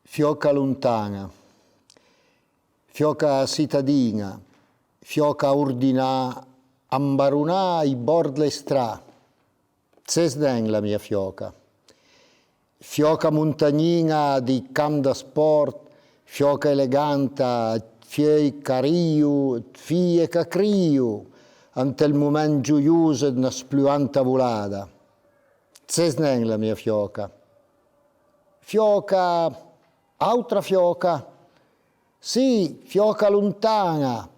Fioca lontana, fioca cittadina, fioca ordinà, ambarunà i bord stra. C'è la mia fioca. Fioca montagnina di camp da sport, fioca eleganta, fiei cariu, fie cacriu, ante il momento gioioso di una spluanta volata. C'è la mia fioca. Fioca, altra fioca, sì, fioca lontana,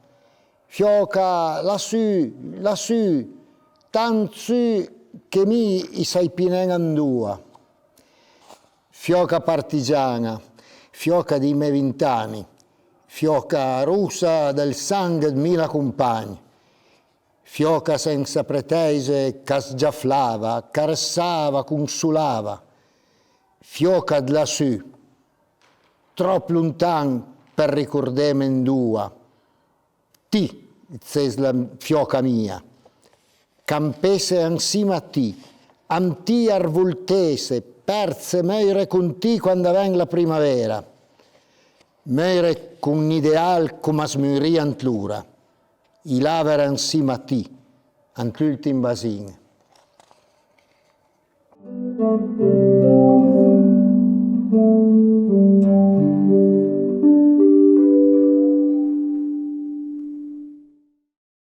fioca lassù, tant su che mi sai pinen andua. Fioca partigiana, fioca di me 20 anni, fioca russa del sangue di mila compagni, fioca senza pretese che sgiafflava, caressava, consolava, fioca di lassù, troppo lontan per ricordarmi in due. Ti, sei la fioca mia, campese insima a ti, anti arvoltese, perse meire con ti quando ven la primavera, meire con un ideal come smuria antlura, i lavera insima a ti, antl'ultim basin.